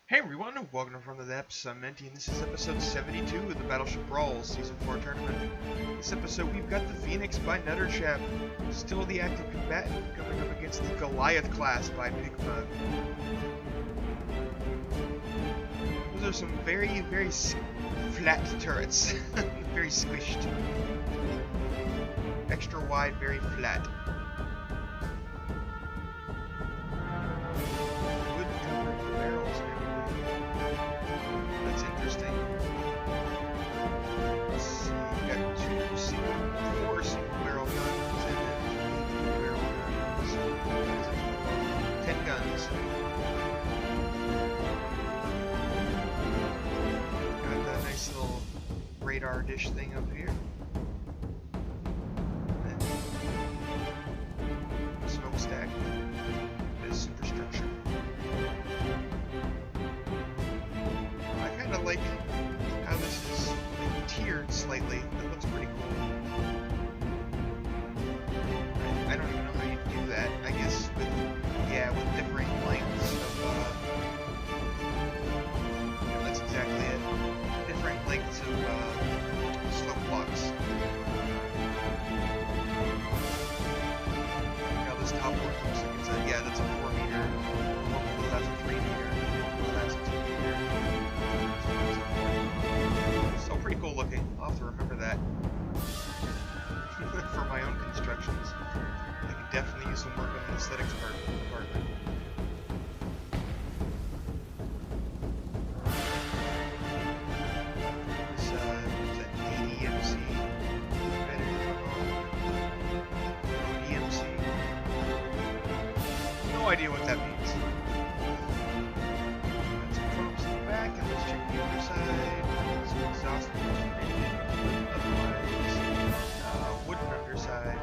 Hey everyone, welcome to From the Depths. I'm Menti, and this is episode 72 of the Battleship Brawl Season 4 tournament. This episode, we've got the Phoenix by Nutterchap, still the active combatant, going up against the Goliath class by Pigma. Those are some very flat turrets. Very squished. Extra wide, very flat. Radar dish thing up here. And smokestack. This superstructure. I kind of like how this is tiered slightly. That looks pretty cool. I don't even know how you do that. I guess with differing lengths of that's exactly it. Different lengths of slope blocks. How this top one looks like it's that's a 4 meter. Oh, that's a 3 meter. Oh, that's a 2 meter. Still pretty cool looking. I'll have to remember that for my own constructions. I can definitely use some work on the aesthetics department. No idea what that means. Let's close the back and let's check the other side. Some exhaust otherwise, wooden underside.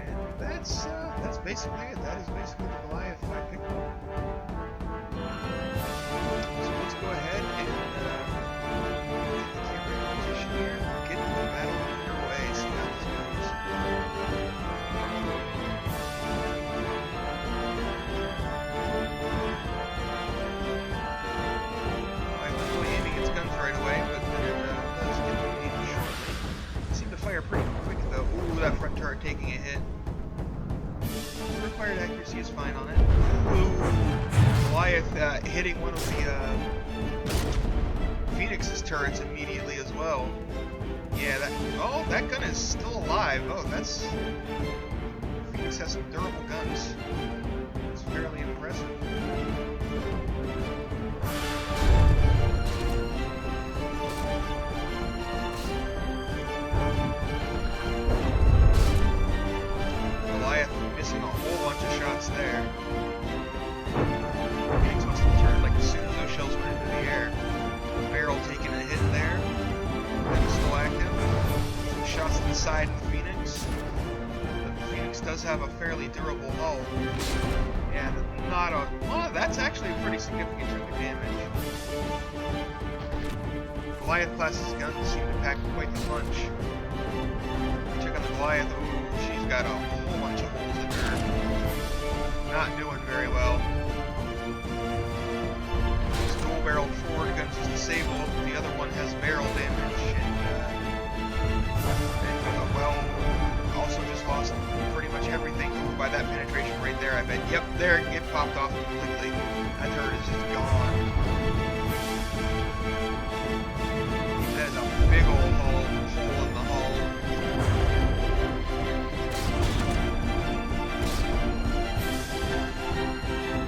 And that's basically it. That is basically the Goliath by Pigma. So let's go ahead and get the camera in position here and get the battle underway. See how this goes. Pretty quick though. Ooh, that front turret taking a hit. The required accuracy is fine on it. Ooh, Goliath hitting one of the Phoenix's turrets immediately as well. Yeah, that gun is still alive. Oh, that's Phoenix has some durable guns. It's fairly impressive. Missing a whole bunch of shots there. Phoenix must have turned like as soon as those shells went into the air. Barrel taking a hit there. That's still active. Some shots to the side of the Phoenix. The Phoenix does have a fairly durable hull. And not a... well, that's actually a pretty significant chunk of damage. Goliath class's guns seem to pack quite the punch. Check out the Goliath. Ooh, she's got a whole bunch of holes in her. Not doing very well. This dual-barreled forward gun is disabled. The other one has barrel damage, and well, also just lost pretty much everything by that penetration right there. I bet. Yep, there it popped off completely. That turret is just gone. That is a big old hole in the hull.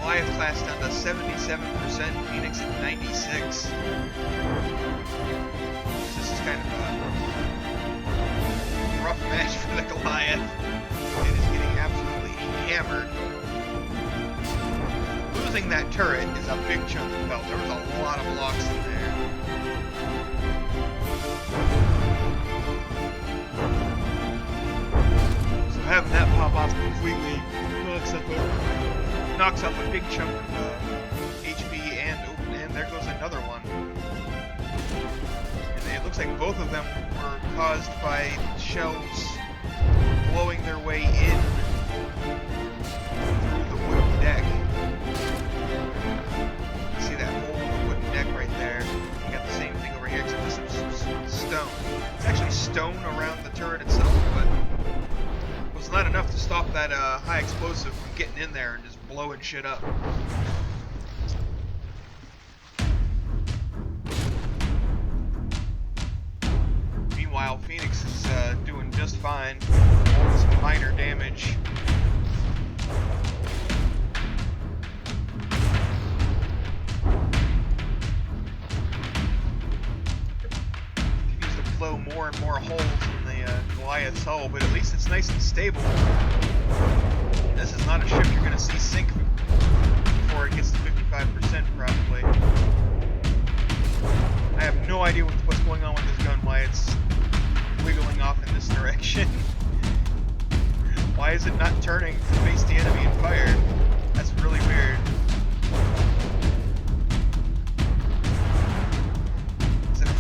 Goliath class down to 77%, Phoenix at 96. This is kind of a rough match for the Goliath. It is getting absolutely hammered. Losing that turret is a big chunk of pelt. There was a lot of blocks in there. So having that pop off completely knocks up a big chunk of HP, and there goes another one. And it looks like both of them were caused by shells blowing their way in through the wooden deck. stone around the turret itself, but it was not enough to stop that high explosive from getting in there and just blowing shit up. Meanwhile, Phoenix is doing just fine. Some minor damage. Blow more and more holes in the Goliath's hull, but at least it's nice and stable. This is not a ship you're going to see sink before it gets to 55% probably. I have no idea what's going on with this gun, why it's wiggling off in this direction. Why is it not turning to face the enemy and fire? That's really weird.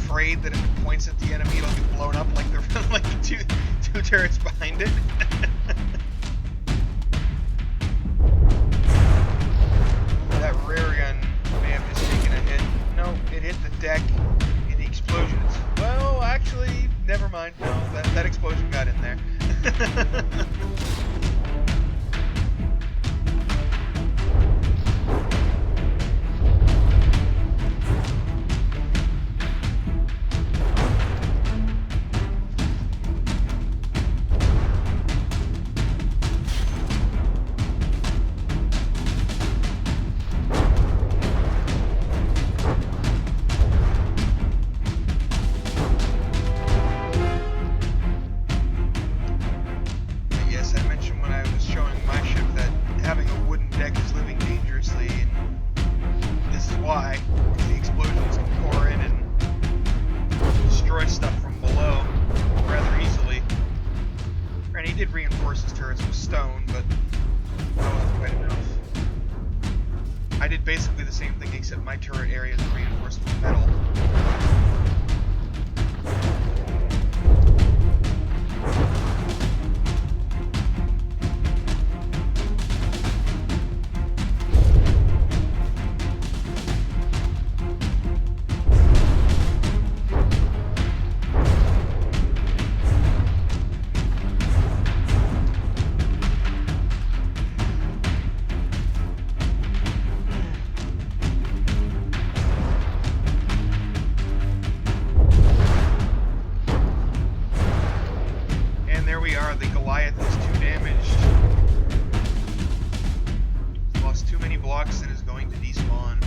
Afraid that if it points at the enemy, it'll get blown up like the two turrets behind it. That rear gun may have just taken a hit. No, it hit the deck in the explosions. Well, actually, never mind. No, that explosion got in there. Except my turret area is reinforced with metal. The Goliath is too damaged. He's lost too many blocks and is going to despawn.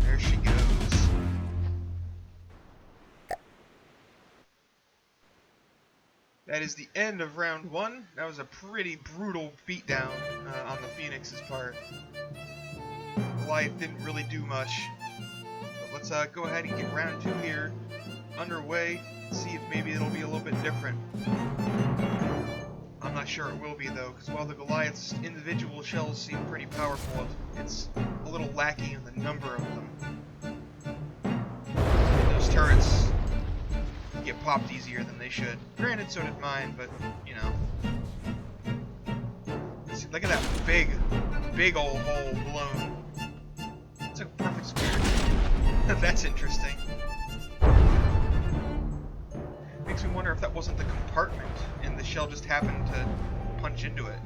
There she goes. That is the end of round one. That was a pretty brutal beatdown on the Phoenix's part. Goliath didn't really do much. But let's go ahead and get round two here underway. See if maybe it'll be a little bit different. I'm not sure it will be though, because while the Goliath's individual shells seem pretty powerful, it's a little lacking in the number of them. Those turrets get popped easier than they should. Granted, so did mine, but you know. See, look at that big old hole blown. It's a perfect square. That's interesting. Makes me wonder if that wasn't the compartment and the shell just happened to punch into it.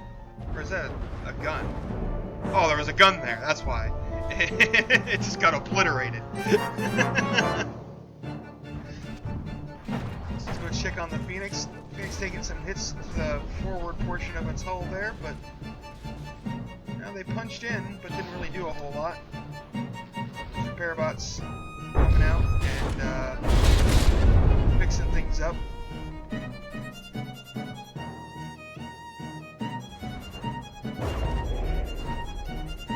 Or is that a gun? Oh, there was a gun there, that's why. It just got obliterated. Let's go check on the Phoenix. Phoenix taking some hits to the forward portion of its hull there, but now they punched in, but didn't really do a whole lot. Repair bots coming out and mixing things up.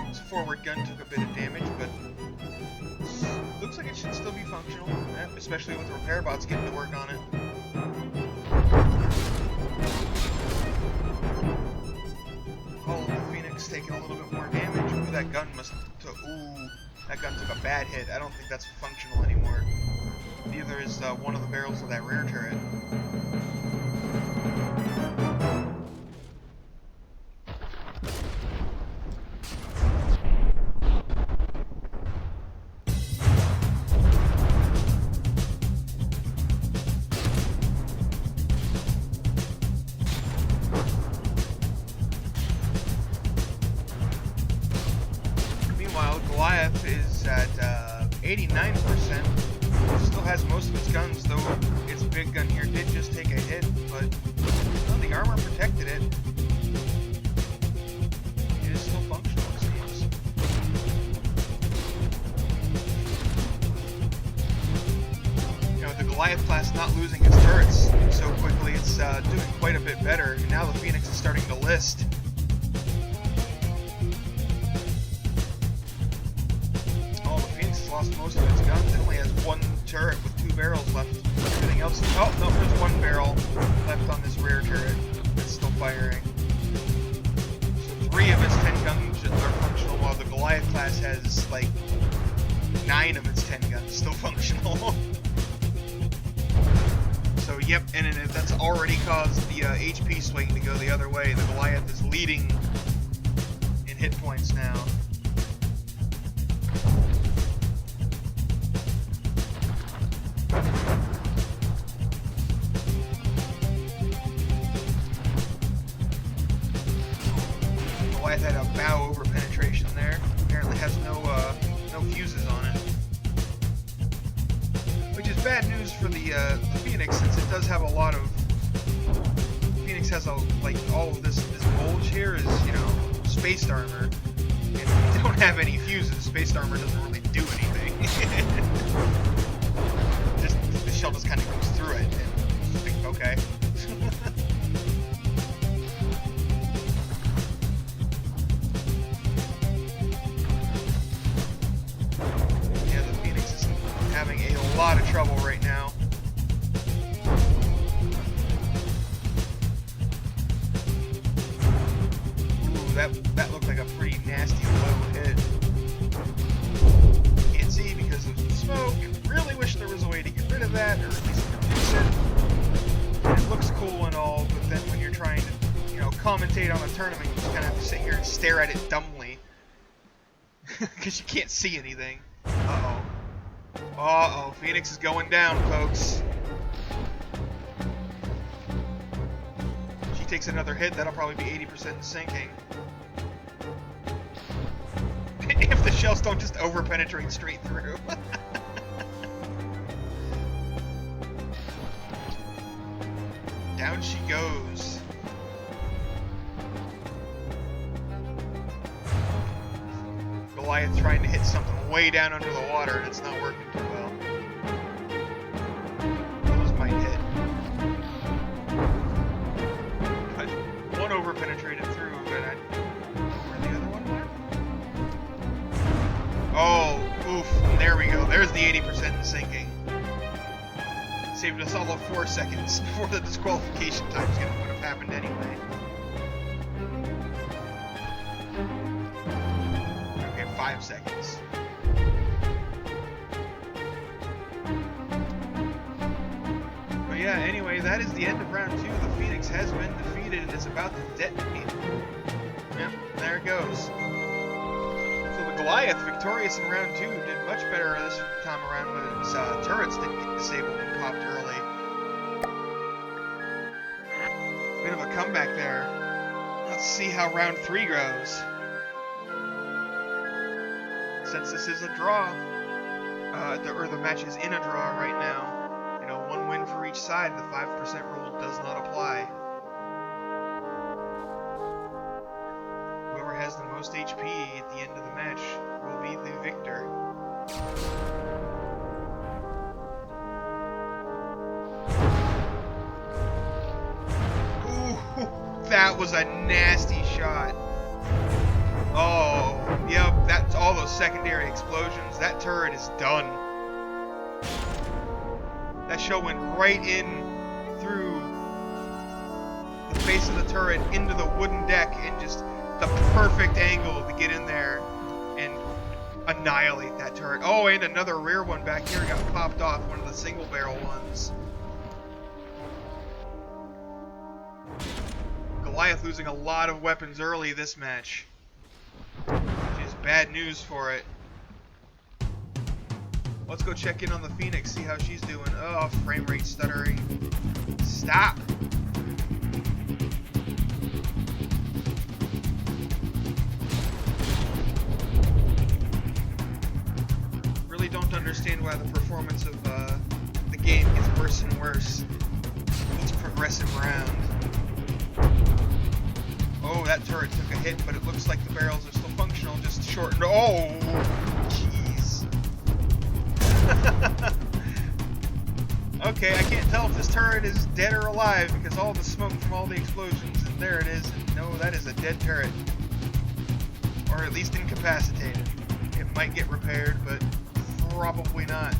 This forward gun took a bit of damage, but looks like it should still be functional, especially with the repair bots getting to work on it. Hull of the Phoenix taking a little bit more damage. Ooh, that gun that gun took a bad hit. I don't think that's functional anymore. Neither is one of the barrels of that rear turret. Goliath is at 89%. Still has most of its guns, though its big gun here did just take a hit, but well, the armor protected it. It is still functional, it seems. You know, the Goliath class not losing its turrets so quickly, it's doing quite a bit better. And now the Phoenix is starting to list. Lost most of its guns. It only has one turret with 2 barrels left. Everything else. Oh no, there's 1 barrel left on this rear turret that's still firing. So 3 of its 10 guns are functional, while the Goliath class has like 9 of its 10 guns still functional. So yep, and that's already caused the HP swing to go the other way. The Goliath is leading in hit points now. Goliath had a bow over penetration there. Apparently has no fuses on it, which is bad news for the Phoenix, since it does have a lot of. Phoenix has like all of this bulge here is, you know, spaced armor, and if you don't have any fuses, spaced armor doesn't really do anything. The shell just kind of goes through it, and you think, okay. Having a lot of trouble right now. Ooh, that looked like a pretty nasty low hit. Can't see because of the smoke. Really wish there was a way to get rid of that, or at least reduce it. And it looks cool and all, but then when you're trying to, you know, commentate on a tournament, you just kind of have to sit here and stare at it dumbly. Because you can't see anything. Uh-oh. Uh-oh, Phoenix is going down, folks. She takes another hit, that'll probably be 80% sinking. If the shells don't just over-penetrate straight through. Down she goes. Goliath trying to hit something way down under the water, and it's not working too well. Those might hit. But one over-penetrated through, but I don't know where the other one went. Oh, oof, there we go. There's the 80% in sinking. Saved us all of 4 seconds before the disqualification time would have happened anyway. 5 seconds. But yeah, anyway, that is the end of round 2. The Phoenix has been defeated and is about to detonate. Yep, there it goes. So the Goliath, victorious in round 2, did much better this time around when its turrets didn't get disabled and popped early. Bit of a comeback there. Let's see how round 3 goes. Since this is a draw, or the match is in a draw right now, you know, 1 win for each side, the 5% rule does not apply. Whoever has the most HP at the end of the match will be the victor. Ooh, that was a nasty shot. Oh, yep, that's all those secondary explosions. That turret is done. That shell went right in through the face of the turret into the wooden deck, and just the perfect angle to get in there and annihilate that turret. Oh, and another rear one back here got popped off, one of the single barrel ones. Goliath losing a lot of weapons early this match. Which is bad news for it. Let's go check in on the Phoenix, see how she's doing. Oh, frame rate stuttering. Stop! understand why the performance of the game gets worse and worse each progressive round. Oh, that turret took a hit, but it looks like the barrels are still functional, just shortened. Oh, jeez. Okay, I can't tell if this turret is dead or alive because all the smoke from all the explosions, and there it is. And no, that is a dead turret. Or at least incapacitated. It might get repaired, but probably not.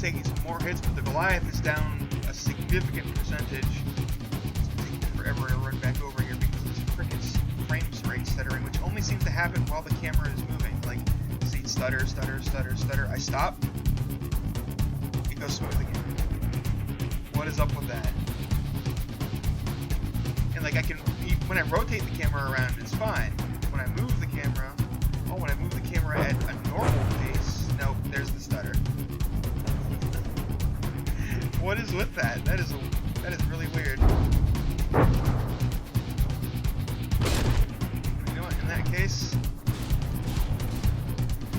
Taking some more hits, but the Goliath is down a significant percentage. It's taking forever to run back over here because of this frickin' frame rate stuttering, which only seems to happen while the camera is moving. Like, see, stutter, stutter, stutter, stutter. I stop, it goes smooth again. What is up with that? And like, I can, when I rotate the camera around, it's fine. When I move the camera, when I move the camera at a normal pace, nope, there's the stutter. What is with that? That is really weird. You know what? In that case,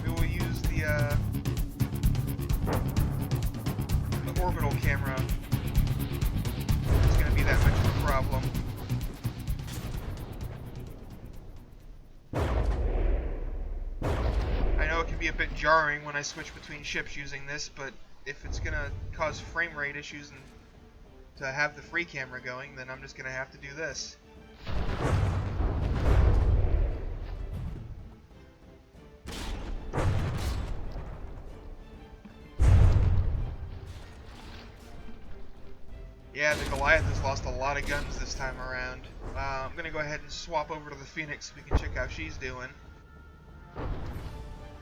we will use the orbital camera. It's going to be that much of a problem. I know it can be a bit jarring when I switch between ships using this, but if it's gonna cause frame rate issues and to have the free camera going, then I'm just gonna have to do this. Yeah, the Goliath has lost a lot of guns this time around. I'm gonna go ahead and swap over to the Phoenix so we can check how she's doing.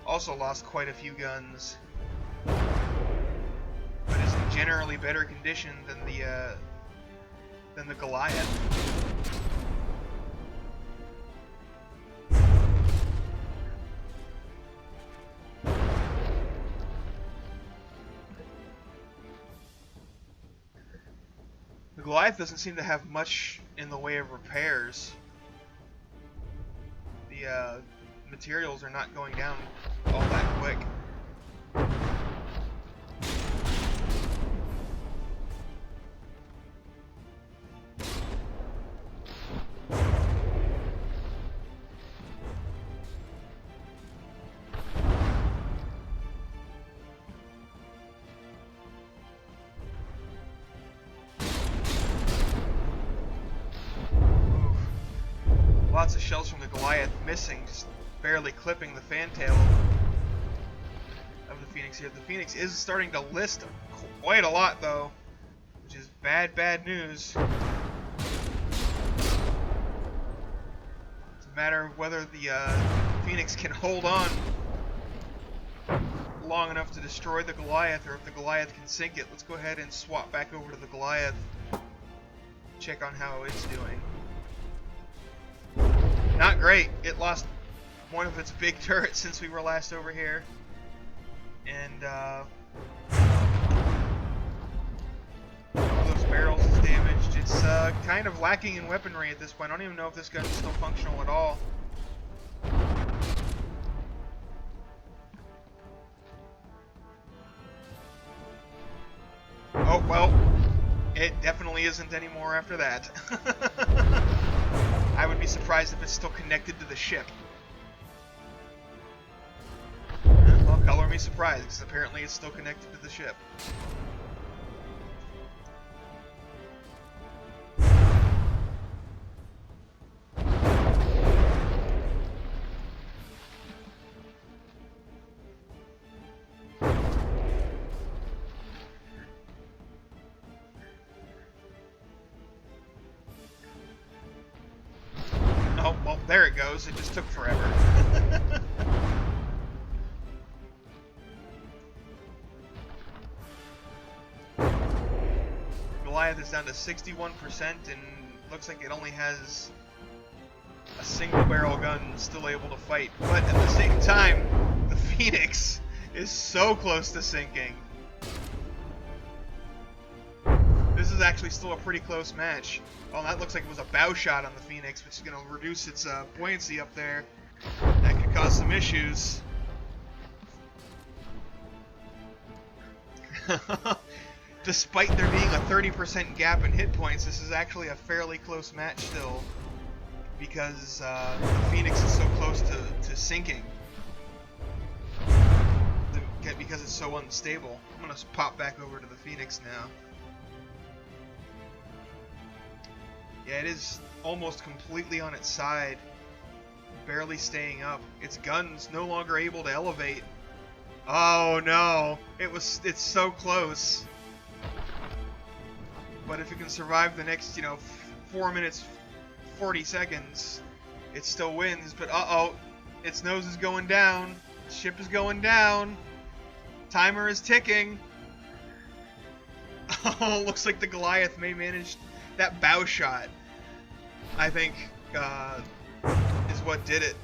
Also lost quite a few guns. But is in generally better condition than the Goliath. The Goliath doesn't seem to have much in the way of repairs. The materials are not going down all that quick. Lots of shells from the Goliath missing, just barely clipping the fantail of the Phoenix here. The Phoenix is starting to list quite a lot though, which is bad news. It's a matter of whether the Phoenix can hold on long enough to destroy the Goliath, or if the Goliath can sink it. Let's go ahead and swap back over to the Goliath, check on how it's doing. Not great. It lost one of its big turrets since we were last over here. And those barrels is damaged. It's kind of lacking in weaponry at this point. I don't even know if this gun is still functional at all. Oh, well, it definitely isn't anymore after that. I would be surprised if it's still connected to the ship. Well, color me surprised, because apparently it's still connected to the ship. Oh, well, there it goes. It just took forever. Goliath is down to 61% and looks like it only has a single barrel gun still able to fight. But at the same time, the Phoenix is so close to sinking. This is actually still a pretty close match. Well, that looks like it was a bow shot on the Phoenix, which is going to reduce its buoyancy up there. That could cause some issues. Despite there being a 30% gap in hit points, this is actually a fairly close match still, because the Phoenix is so close to sinking. Because it's so unstable. I'm going to pop back over to the Phoenix now. Yeah, it is almost completely on its side, barely staying up. Its gun's no longer able to elevate. Oh no, it's so close. But if it can survive the next, 4 minutes, 40 seconds, it still wins. But uh-oh, its nose is going down. Its ship is going down. Timer is ticking. Oh, looks like the Goliath may manage that bow shot. I think is what did it.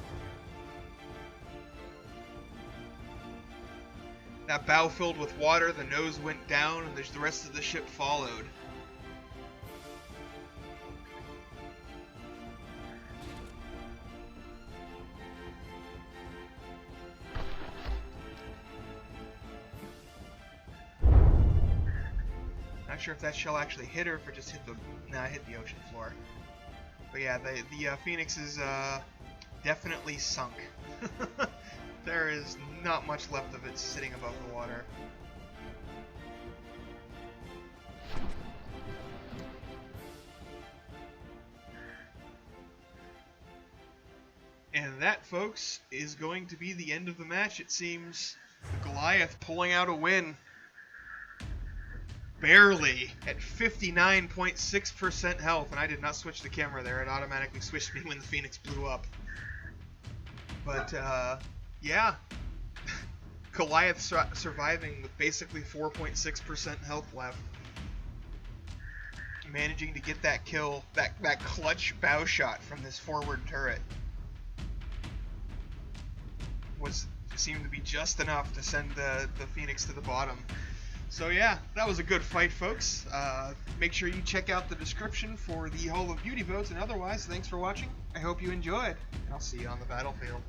That bow filled with water, the nose went down, and the rest of the ship followed. Not sure if that shell actually hit her, or if it just hit hit the ocean floor. But yeah, the Phoenix is definitely sunk. There is not much left of it sitting above the water. And that, folks, is going to be the end of the match, it seems. The Goliath pulling out a win. Barely, at 59.6% health, and I did not switch the camera there. It automatically switched me when the Phoenix blew up. But, yeah. Goliath surviving with basically 4.6% health left. Managing to get that kill, that clutch bow shot from this forward turret. Seemed to be just enough to send the Phoenix to the bottom. So yeah, that was a good fight, folks. Make sure you check out the description for the Hall of Beauty votes, and otherwise, thanks for watching. I hope you enjoyed, and I'll see you on the battlefield.